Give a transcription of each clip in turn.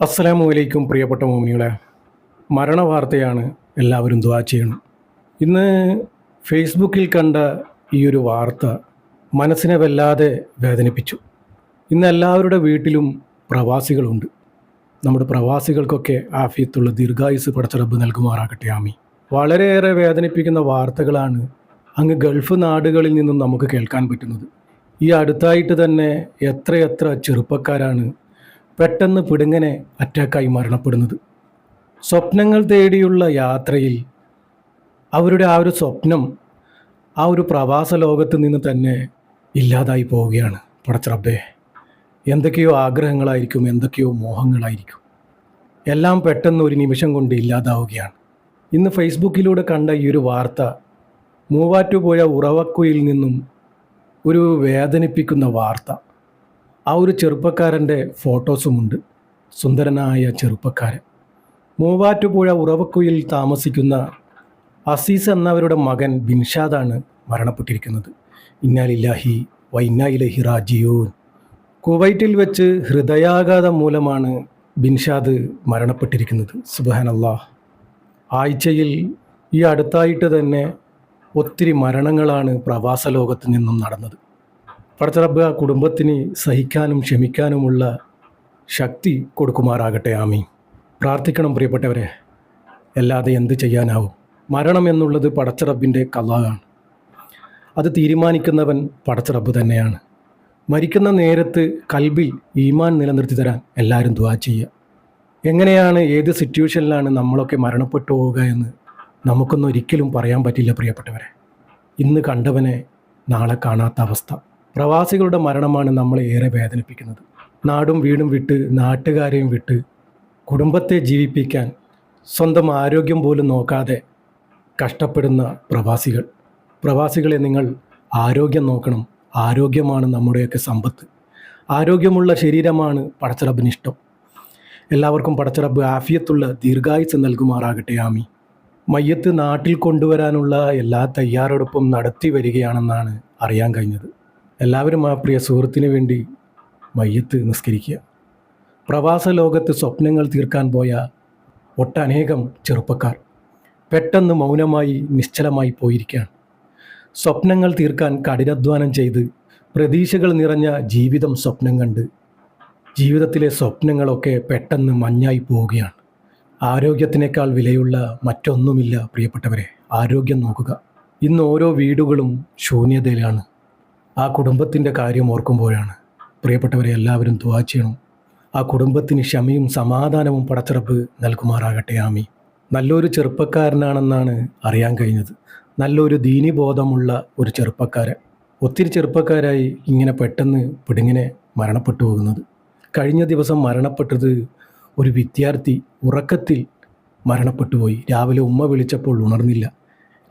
അസ്സലാമു അലൈക്കും പ്രിയപ്പെട്ട മോമിനികളെ. മരണവാർത്തയാണ്, എല്ലാവരും ദുആ ചെയ്യണം. ഇന്ന് ഫേസ്ബുക്കിൽ കണ്ട ഈ ഒരു വാർത്ത മനസ്സിനെ വല്ലാതെ വേദനിപ്പിച്ചു. ഇന്ന് എല്ലാവരുടെ വീട്ടിലും പ്രവാസികളുണ്ട്. നമ്മുടെ പ്രവാസികൾക്കൊക്കെ ആഫിയത്തുള്ള ദീർഘായുസ് പടച്ച റബ്ബ് നൽകുമാറാകട്ടെ, ആമീൻ. വളരെയേറെ വേദനിപ്പിക്കുന്ന വാർത്തകളാണ് അങ്ങ് ഗൾഫ് നാടുകളിൽ നിന്നും നമുക്ക് കേൾക്കാൻ പറ്റുന്നത്. ഈ അടുത്തായിട്ട് തന്നെ എത്രയെത്ര ചെറുപ്പക്കാരാണ് പെട്ടെന്ന് പിടുങ്ങനെ അറ്റാക്കായി മരണപ്പെടുന്നത്. സ്വപ്നങ്ങൾ തേടിയുള്ള യാത്രയിൽ അവരുടെ ആ ഒരു സ്വപ്നം ആ ഒരു പ്രവാസ ലോകത്ത് നിന്ന് തന്നെ ഇല്ലാതായി പോവുകയാണ്. പടച്ച റബ്ബേ, എന്തൊക്കെയോ ആഗ്രഹങ്ങളായിരിക്കും, എന്തൊക്കെയോ മോഹങ്ങളായിരിക്കും, എല്ലാം പെട്ടെന്ന് ഒരു നിമിഷം കൊണ്ട് ഇല്ലാതാവുകയാണ്. ഇന്ന് ഫേസ്ബുക്കിലൂടെ കണ്ട ഈ ഒരു വാർത്ത മൂവാറ്റുപുഴ ഉറവക്കുയിൽ നിന്നും ഒരു വേദനിപ്പിക്കുന്ന വാർത്ത. ആ ഒരു ചെറുപ്പക്കാരൻ്റെ ഫോട്ടോസുമുണ്ട്. സുന്ദരനായ ചെറുപ്പക്കാരൻ. മൂവാറ്റുപുഴ ഉറവക്കുയിൽ താമസിക്കുന്ന അസീസ് എന്നവരുടെ മകൻ ബിൻഷാദാണ് മരണപ്പെട്ടിരിക്കുന്നത്. ഇന്നാ ലില്ലാഹി വ ഇന്നാ ഇലൈഹി റാജിഊൻ. കുവൈറ്റിൽ വെച്ച് ഹൃദയാഘാതം മൂലമാണ് ബിൻഷാദ് മരണപ്പെട്ടിരിക്കുന്നത്. സുബ്ഹാനല്ലാഹ്. ആഴ്ചയിൽ ഈ അടുത്തായിട്ട് തന്നെ ഒത്തിരി മരണങ്ങളാണ് പ്രവാസ ലോകത്ത് നിന്നും നടന്നത്. പടച്ച റബ്ബ് ആ കുടുംബത്തിന് സഹിക്കാനും ക്ഷമിക്കാനുമുള്ള ശക്തി കൊടുക്കുമാറാകട്ടെ, ആമീൻ. പ്രാർത്ഥിക്കണം പ്രിയപ്പെട്ടവരെ, അല്ലാതെ എന്ത് ചെയ്യാനാവും? മരണം എന്നുള്ളത് പടച്ച റബ്ബിൻ്റെ ഖളാഅാണ്. അത് തീരുമാനിക്കുന്നവൻ പടച്ച റബ്ബ് തന്നെയാണ്. മരിക്കുന്ന നേരത്ത് കൽബിൽ ഈമാൻ നിലനിർത്തി തരാൻ എല്ലാവരും ദുആ ചെയ്യുക. എങ്ങനെയാണ്, ഏത് സിറ്റുവേഷനിലാണ് നമ്മളൊക്കെ മരണപ്പെട്ടു പോവുക എന്ന് നമുക്കൊന്നും ഒരിക്കലും പറയാൻ പറ്റില്ല പ്രിയപ്പെട്ടവരെ. ഇന്ന് കണ്ടവനെ നാളെ കാണാത്ത അവസ്ഥ. പ്രവാസികളുടെ മരണമാണ് നമ്മളെ ഏറെ വേദനിപ്പിക്കുന്നത്. നാടും വീടും വിട്ട്, നാട്ടുകാരെയും വിട്ട്, കുടുംബത്തെ ജീവിപ്പിക്കാൻ സ്വന്തം ആരോഗ്യം പോലും നോക്കാതെ കഷ്ടപ്പെടുന്ന പ്രവാസികളെ നിങ്ങൾ ആരോഗ്യം നോക്കണം. ആരോഗ്യമാണ് നമ്മുടെയൊക്കെ സമ്പത്ത്. ആരോഗ്യമുള്ള ശരീരമാണ് പടച്ച റബ്ബിന് ഇഷ്ടം. എല്ലാവർക്കും പടച്ച റബ്ബ് ആഫിയത്തുള്ള ദീർഘായുസ് നൽകുമാറാകട്ടെ, ആമീൻ. മയ്യത്ത് നാട്ടിൽ കൊണ്ടുവരാനുള്ള എല്ലാ തയ്യാറെടുപ്പും നടത്തി വരികയാണെന്നാണ് അറിയാൻ കഴിഞ്ഞത്. എല്ലാവരും ആ പ്രിയ സുഹൃത്തിന് വേണ്ടി മയ്യത്ത് നിസ്കരിക്കുക. പ്രവാസ ലോകത്ത് സ്വപ്നങ്ങൾ തീർക്കാൻ പോയ ഒട്ടനേകം ചെറുപ്പക്കാർ പെട്ടെന്ന് മൗനമായി നിശ്ചലമായി പോയിരിക്കുകയാണ്. സ്വപ്നങ്ങൾ തീർക്കാൻ കഠിനാധ്വാനം ചെയ്ത് പ്രതീക്ഷകൾ നിറഞ്ഞ ജീവിതം സ്വപ്നം കണ്ട് ജീവിതത്തിലെ സ്വപ്നങ്ങളൊക്കെ പെട്ടെന്ന് മഞ്ഞായി പോവുകയാണ്. ആരോഗ്യത്തിനേക്കാൾ വിലയുള്ള മറ്റൊന്നുമില്ല പ്രിയപ്പെട്ടവരെ. ആരോഗ്യം നോക്കുക. ഇന്ന് ഓരോ വീടുകളും ശൂന്യതയിലാണ്. ആ കുടുംബത്തിൻ്റെ കാര്യം ഓർക്കുമ്പോഴാണ് പ്രിയപ്പെട്ടവരെ എല്ലാവരും ദുആ ചെയ്യണം. ആ കുടുംബത്തിന് ക്ഷമയും സമാധാനവും പടച്ച റബ്ബ് നൽകുമാറാകട്ടെ, ആമീൻ. നല്ലൊരു ചെറുപ്പക്കാരനാണെന്നാണ് അറിയാൻ കഴിഞ്ഞത്. നല്ലൊരു ദീനിബോധമുള്ള ഒരു ചെറുപ്പക്കാരൻ. ഒത്തിരി ചെറുപ്പക്കാരായി ഇങ്ങനെ പെട്ടെന്ന് പിടിങ്ങനെ മരണപ്പെട്ടു പോകുന്നത്. കഴിഞ്ഞ ദിവസം മരണപ്പെട്ടത് ഒരു വിദ്യാർത്ഥി ഉറക്കത്തിൽ മരണപ്പെട്ടു പോയി. രാവിലെ ഉമ്മ വിളിച്ചപ്പോൾ ഉണർന്നില്ല.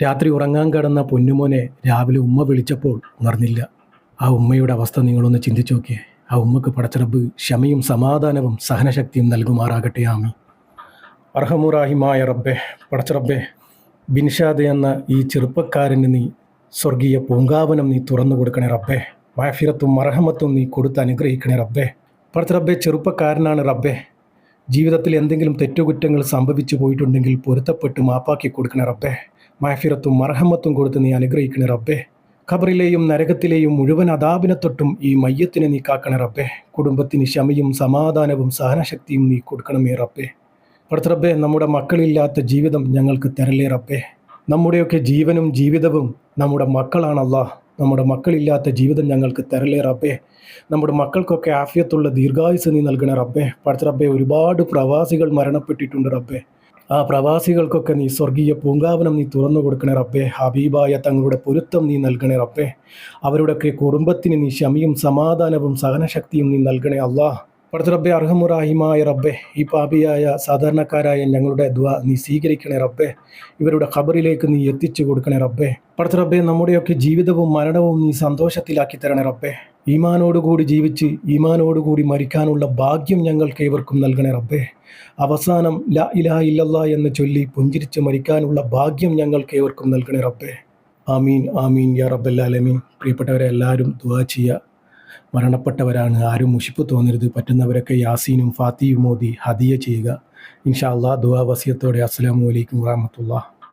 രാത്രി ഉറങ്ങാൻ കിടന്ന പൊന്നുമോനെ രാവിലെ ഉമ്മ വിളിച്ചപ്പോൾ ഉണർന്നില്ല. ആ ഉമ്മയുടെ അവസ്ഥ നിങ്ങളൊന്ന് ചിന്തിച്ചു നോക്കിയേ. ആ ഉമ്മക്ക് പടച്ച റബ്ബ് ക്ഷമയും സമാധാനവും സഹനശക്തിയും നൽകുമാറാകട്ടെ, ആമീൻ. അർഹമുറാഹിമായ റബ്ബേ, പടച്ച റബ്ബേ, ബിൻഷാദ് എന്ന ഈ ചെറുപ്പക്കാരന് നീ സ്വർഗീയ പൂങ്കാവനം നീ തുറന്നു കൊടുക്കണേ റബ്ബേ. മഅഫിറത്തും മർഹമത്തും നീ കൊടുത്ത് അനുഗ്രഹിക്കണേ റബ്ബേ. പടച്ച റബ്ബേ, ചെറുപ്പക്കാരനാണ് റബ്ബേ. ജീവിതത്തിൽ എന്തെങ്കിലും തെറ്റുകുറ്റങ്ങൾ സംഭവിച്ചു പോയിട്ടുണ്ടെങ്കിൽ പൊരുത്തപ്പെട്ട് മാപ്പാക്കി കൊടുക്കണേ റബ്ബേ. മഅഫിറത്തും മർഹമത്തും കൊടുത്ത് നീ അനുഗ്രഹിക്കണേ റബ്ബേ. ഖബറിലെയും നരകത്തിലെയും മുഴുവൻ അദാബിനെ തൊട്ടും ഈ മയ്യത്തിനെ നീ കാക്കണേ റബ്ബേ. കുടുംബത്തിന് ക്ഷമയും സമാധാനവും സഹനശക്തിയും നീ കൊടുക്കണമേ റബ്ബേ. പടച്ച റബ്ബേ, നമ്മുടെ മക്കളില്ലാത്ത ജീവിതം ഞങ്ങൾക്ക് തരലേ റബ്ബേ. നമ്മുടെയൊക്കെ ജീവനും ജീവിതവും നമ്മുടെ മക്കളാണല്ലാ. നമ്മുടെ മക്കളില്ലാത്ത ജീവിതം ഞങ്ങൾക്ക് തരലേ റബ്ബേ. നമ്മുടെ മക്കൾക്കൊക്കെ ആഫിയത്തുള്ള ദീർഘായുസ് നീ നൽകണേ റബ്ബേ. പടച്ച റബ്ബേ, ഒരുപാട് പ്രവാസികൾ മരണപ്പെട്ടിട്ടുണ്ട് റബ്ബേ. ആ പ്രവാസികൾക്കൊക്കെ നീ സ്വർഗീയ പൂങ്കാവനം നീ തുറന്നു കൊടുക്കണേ റബ്ബേ. ഹബീബായ തങ്ങളുടെ പൊരുത്തം നീ നൽകണേ റബ്ബേ. അവരുടെയൊക്കെ കുടുംബത്തിന് നീ ക്ഷമയും സമാധാനവും സഹനശക്തിയും നീ നൽകണേ അല്ലാഹ്. പടച്ച റബ്ബേ, അർഹമുറാഹിമായ റബ്ബേ, ഈ പാപിയായ സാധാരണക്കാരായ ഞങ്ങളുടെ ദുആ നീ സ്വീകരിക്കണേ റബ്ബേ. ഇവരുടെ ഖബറിലേക്ക് നീ എത്തിച്ചു കൊടുക്കണേ റബ്ബേ. പടച്ച റബ്ബേ, നമ്മുടെയൊക്കെ ജീവിതവും മരണവും നീ സന്തോഷത്തിലാക്കി തരണേ റബ്ബേ. ഈമാനോടുകൂടി ജീവിച്ച് ഈമാനോടുകൂടി മരിക്കാനുള്ള ഭാഗ്യം ഞങ്ങൾക്ക് ഏവർക്കും നൽകണേ റബ്ബേ. അവസാനം ലാ ഇലാഹ ഇല്ലല്ലാഹ് എന്ന് ചൊല്ലി പുഞ്ചിരിച്ച് മരിക്കാനുള്ള ഭാഗ്യം ഞങ്ങൾക്ക് ഏവർക്കും നൽകണേ റബ്ബേ. ആമീൻ ആമീൻ യാ റബ്ബൽ ആലമീൻ. പ്രിയപ്പെട്ടവരെ എല്ലാവരും ദുആ ചെയ്യുക. മരണപ്പെട്ടവരാണ്, ആരും മുഷിപ്പ് തോന്നരുത്. പറ്റുന്നവരൊക്കെ യാസീനും ഫാത്തിയും മോദി ഹദിയ ചെയ്യുക. ഇൻഷാ അള്ളാഹ്. ദുആ വസിയത്തോടെ അസ്സലാമു അലൈക്കും വറഹ്മത്തുള്ളാഹി.